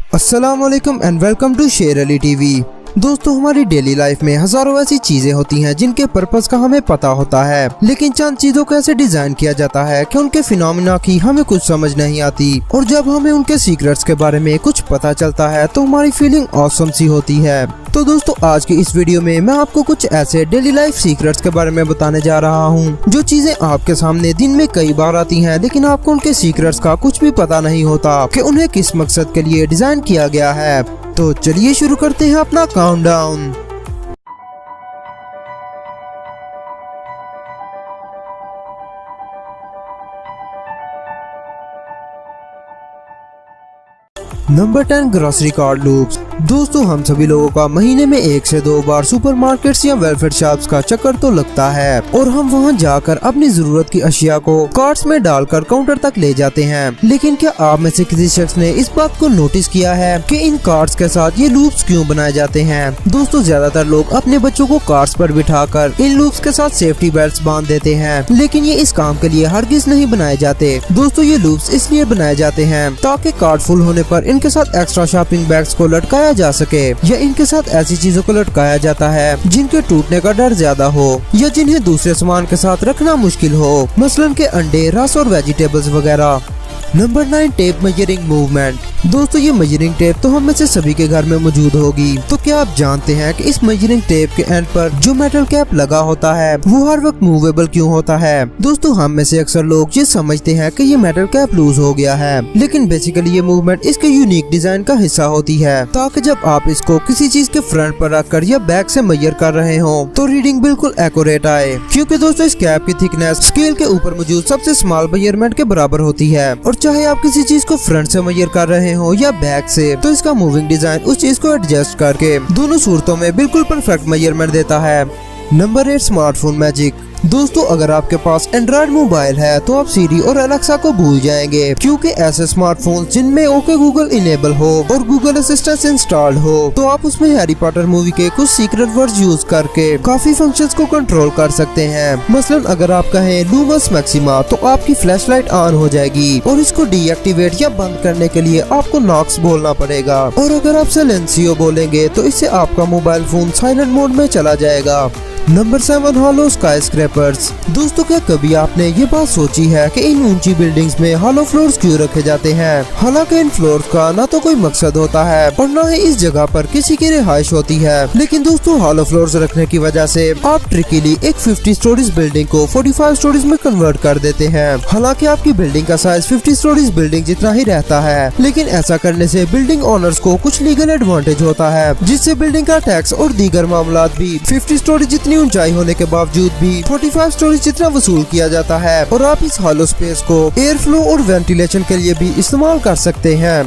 अस्सलाम वालेकुम and welcome to शेर अली टीवी। दोस्तों, हमारी डेली लाइफ में हजारों ऐसी चीजें होती हैं जिनके पर्पस का हमें पता होता है, लेकिन चंद चीजों को ऐसे डिजाइन किया जाता है कि उनके फिनोमिना की हमें कुछ समझ नहीं आती, और जब हमें उनके सीक्रेट्स के बारे में कुछ पता चलता है तो हमारी फीलिंग ऑसम सी होती है। तो दोस्तों, आज की इस वीडियो में मैं आपको कुछ ऐसे डेली लाइफ सीक्रेट्स के बारे में बताने जा रहा हूँ, जो चीजें आपके सामने दिन में कई बार आती हैं, लेकिन आपको उनके सीक्रेट्स का कुछ भी पता नहीं होता कि उन्हें किस मकसद के लिए डिजाइन किया गया है। तो चलिए शुरू करते हैं अपना countdown. Number 10, grocery cart loops. दोस्तों, हम सभी लोगों का महीने में 1 से 2 बार सुपरमार्केट्स या वेलफेयर शॉप्स का चक्कर तो लगता है, और हम वहां जाकर अपनी जरूरत की अशिया को कार्ट्स में डालकर काउंटर तक ले जाते हैं। लेकिन क्या आप में से किसी शख्स ने इस बात को नोटिस किया है कि इन कार्ट्स के साथ ये लूप्स क्यों बनाए जाते हैं? दोस्तों, ज्यादातर लोग अपने बच्चों को कार्ट्स पर बिठाकर इन लूप्स के साथ सेफ्टी बेल्ट बांध देते हैं, लेकिन ये इस काम के लिए हरगिज नहीं बनाए जाते। दोस्तों, ये लूप्स इसलिए बनाए जाते हैं ताकि कार्ट फुल होने पर इनके साथ एक्स्ट्रा शॉपिंग बैग्स को लटकाया जा सके, या इनके साथ ऐसी चीजों को लटकाया जाता है जिनके टूटने का डर ज्यादा हो, या जिन्हें दूसरे सामान के साथ रखना मुश्किल हो, मसलन के अंडे, रस और वेजिटेबल्स वगैरह। Number 9, tape measuring movement. दोस्तों, ये मेजरिंग टेप तो हम में से सभी के घर में मौजूद होगी। तो क्या आप जानते हैं कि इस मेजरिंग टेप के एंड पर जो मेटल कैप लगा होता है वो हर वक्त मूवेबल क्यों होता है? दोस्तों, हम में से अक्सर लोग ये समझते हैं कि ये मेटल कैप लूज हो गया है, लेकिन बेसिकली ये मूवमेंट इसके यूनिक डिजाइन का हिस्सा होती है, ताकि जब आप इसको किसी चीज के फ्रंट पर रखकर या बैक से मेजर कर रहे हो तो रीडिंग बिल्कुल एक्यूरेट आए। क्योंकि दोस्तों, इस कैप की थिकनेस स्केल के ऊपर मौजूद सबसे स्मॉल मेजरमेंट के बराबर होती है, और चाहे आप किसी चीज को फ्रंट से मेजर कर रहे हो या बैक से, तो इसका मूविंग डिजाइन उस चीज को एडजस्ट करके दोनों सूरतों में बिल्कुल परफेक्ट मेजरमेंट देता है। Number 8, smartphone magic. दोस्तों, अगर आपके पास एंड्रॉइड मोबाइल है तो आप सीरी और एलेक्सा को भूल जाएंगे, क्योंकि ऐसे स्मार्टफोन जिनमें ओके गूगल इनेबल हो और गूगल असिस्टेंट इंस्टॉल्ड हो, तो आप उसमें हैरी पॉटर मूवी के कुछ सीक्रेट वर्ड्स यूज करके काफी फंक्शंस को कंट्रोल कर सकते हैं। मसलन अगर आप कहें लूमस मैक्सिमा तो आपकी फ्लैशलाइट ऑन हो जाएगी, और इसको डीएक्टिवेट या बंद करने के लिए आपको नॉक्स बोलना पड़ेगा, और अगर आप साइलेंसियो बोलेंगे तो इससे आपका मोबाइल फोन साइलेंट मोड में चला जाएगा। Number 7, hollow sky scrapers. दोस्तों, क्या कभी आपने ये बात सोची है कि इन ऊंची बिल्डिंग्स में हॉलो फ्लोर्स क्यों रखे जाते हैं? हालांकि इन फ्लोर्स का ना तो कोई मकसद होता है और ना ही इस जगह पर किसी की रिहाइश होती है, लेकिन दोस्तों, हॉलो फ्लोर्स रखने की वजह से आप ट्रिकीली एक 50 स्टोरीज बिल्डिंग को 45 स्टोरीज में कन्वर्ट कर देते हैं। हालांकि आपकी बिल्डिंग का साइज 50 स्टोरीज बिल्डिंग जितना ही रहता है, लेकिन ऐसा करने से बिल्डिंग ओनर्स को कुछ लीगल एडवांटेज होता है, जिससे बिल्डिंग का टैक्स और दीगर मामला भी 50 स्टोरी जितनी ऊंचाई होने के बावजूद भी 45 स्टोरी जितना वसूल किया जाता है, और आप इस हॉलो स्पेस को एयर फ्लो और वेंटिलेशन के लिए भी इस्तेमाल कर सकते हैं।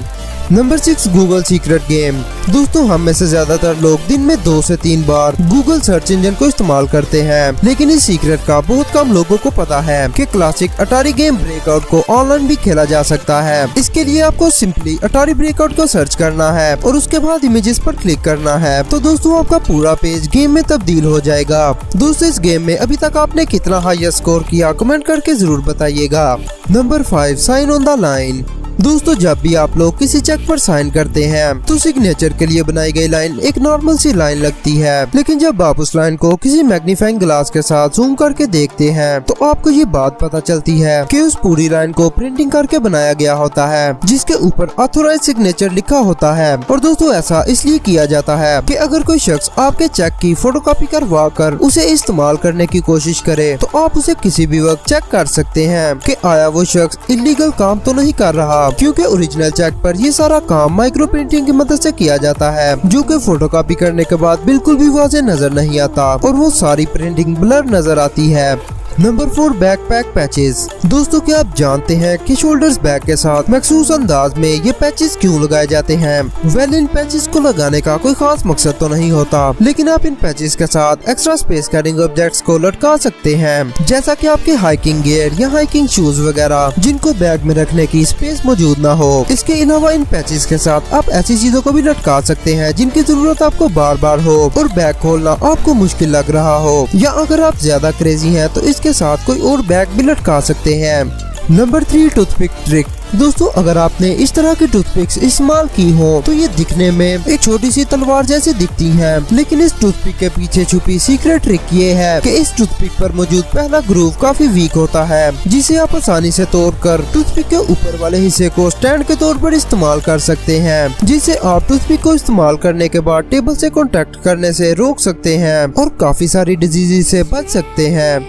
Number 6, Google secret game. दोस्तों, हम में से ज्यादातर लोग दिन में 2 से 3 बार गूगल सर्च इंजन को इस्तेमाल करते हैं, लेकिन इस सीक्रेट का बहुत कम लोगों को पता है कि क्लासिक अटारी गेम ब्रेकआउट को ऑनलाइन भी खेला जा सकता है। इसके लिए आपको सिंपली अटारी ब्रेकआउट को सर्च करना है और उसके बाद इमेजेस पर क्लिक करना है, तो दोस्तों आपका पूरा पेज गेम में तब्दील हो जाएगा। दोस्तों, इस गेम में अभी तक आपने कितना हाईएस्ट स्कोर किया कमेंट करके जरूर बताइएगा। Number 5, sign on the line. दोस्तों, जब भी आप लोग किसी चेक पर साइन करते हैं तो सिग्नेचर के लिए बनाई गई लाइन एक नॉर्मल सी लाइन लगती है, लेकिन जब आप उस लाइन को किसी मैग्नीफाइंग ग्लास के साथ जूम करके देखते हैं तो आपको ये बात पता चलती है कि उस पूरी लाइन को प्रिंटिंग करके बनाया गया होता है, जिसके ऊपर ऑथोराइज सिग्नेचर लिखा होता है। और दोस्तों, ऐसा इसलिए किया जाता है कि अगर कोई शख्स आपके चेक की फोटोकॉपी करवा कर उसे इस्तेमाल करने की कोशिश करे तो आप उसे किसी भी वक्त चेक कर सकते हैं कि आया वो शख्स इलीगल काम तो नहीं कर रहा, क्योंकि ओरिजिनल चेक पर ये सारा काम माइक्रो प्रिंटिंग की मदद से किया जाता है, जो कि फोटोकॉपी करने के बाद बिल्कुल भी वाज़ेह नजर नहीं आता और वो सारी प्रिंटिंग ब्लर नजर आती है। Number 4, backpack patches. दोस्तों, क्या आप जानते हैं कि शोल्डर्स बैग के साथ मखसूस अंदाज में ये पैचेस क्यों लगाए जाते हैं? वेल, इन पैचेस को लगाने का कोई खास मकसद तो नहीं होता, लेकिन आप इन पैचेस के साथ एक्स्ट्रा स्पेस कैरिंग ऑब्जेक्ट्स को लटका सकते हैं, जैसा कि आपके हाइकिंग गियर या हाइकिंग शूज वगैरह, जिनको बैग में रखने की स्पेस मौजूद ना हो। इसके अलावा इन पैचेस के साथ आप ऐसी चीजों को भी लटका सकते हैं जिनकी जरूरत आपको बार बार हो और बैग खोलना आपको मुश्किल लग रहा हो, या अगर आप ज्यादा क्रेजी हैं तो इसके साथ कोई और बैग भी लटका सकते हैं। Number 3, toothpick trick. दोस्तों अगर आपने इस तरह की टूथपिक्स इस्तेमाल की हो तो ये दिखने में एक छोटी सी तलवार जैसी दिखती है, लेकिन इस टूथपिक के पीछे छुपी सीक्रेट ट्रिक ये है कि इस टूथपिक पर मौजूद पहला ग्रूव काफी वीक होता है, जिसे आप आसानी से तोड़कर टूथपिक के ऊपर वाले हिस्से को स्टैंड के तौर पर इस्तेमाल कर सकते हैं, जिसे आप टूथपिक को इस्तेमाल करने के बाद टेबल से कांटेक्ट करने से रोक सकते हैं और काफी सारी डिजीज से बच सकते हैं।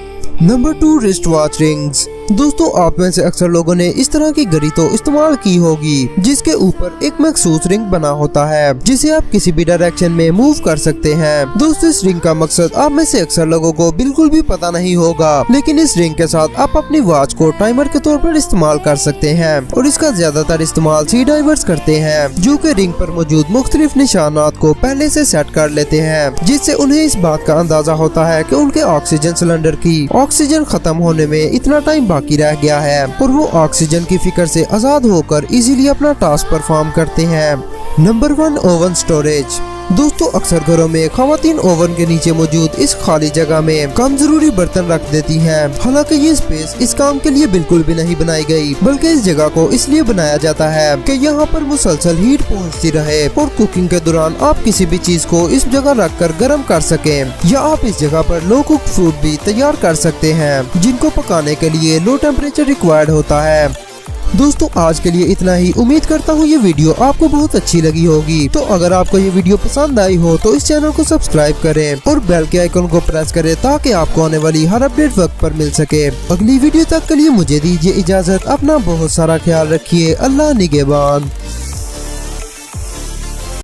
Number 2, wrist watch rings. दोस्तों आप में से अक्सर लोगों ने इस तरह की घड़ी तो इस्तेमाल की होगी, जिसके ऊपर एक मखसूस रिंग बना होता है जिसे आप किसी भी डायरेक्शन में मूव कर सकते हैं। दोस्तों इस रिंग का मकसद आप में से अक्सर लोगों को बिल्कुल भी पता नहीं होगा, लेकिन इस रिंग के साथ आप अपनी वॉच को टाइमर के तौर पर इस्तेमाल कर सकते हैं और इसका ज्यादातर इस्तेमाल सी डाइवर्स करते हैं, जो कि रिंग पर मौजूद मुख्तलिफ निशानात को पहले से सेट कर लेते हैं, जिससे उन्हें इस बात का अंदाजा होता है कि उनके ऑक्सीजन सिलेंडर की ऑक्सीजन खत्म होने में इतना टाइम बाकी रह गया है और वो ऑक्सीजन की फिक्र से आजाद होकर इजीली अपना टास्क परफॉर्म करते हैं। Number 1, oven storage. दोस्तों अक्सर घरों में खवातीन ओवन के नीचे मौजूद इस खाली जगह में कम जरूरी बर्तन रख देती हैं। हालांकि ये स्पेस इस काम के लिए बिल्कुल भी नहीं बनाई गई, बल्कि इस जगह को इसलिए बनाया जाता है कि यहाँ पर मुसलसल हीट पहुँचती रहे और कुकिंग के दौरान आप किसी भी चीज को इस जगह रख कर गर्म कर सकें, या आप इस जगह पर लो कुक फूड भी तैयार कर सकते हैं जिनको पकाने के लिए लो टेम्परेचर रिक्वायर्ड होता है। दोस्तों आज के लिए इतना ही। उम्मीद करता हूँ ये वीडियो आपको बहुत अच्छी लगी होगी। तो अगर आपको ये वीडियो पसंद आई हो तो इस चैनल को सब्सक्राइब करें और बेल के आइकन को प्रेस करें ताकि आपको आने वाली हर अपडेट वक्त पर मिल सके। अगली वीडियो तक के लिए मुझे दीजिए इजाजत। अपना बहुत सारा ख्याल रखिए। अल्लाह निगहबान।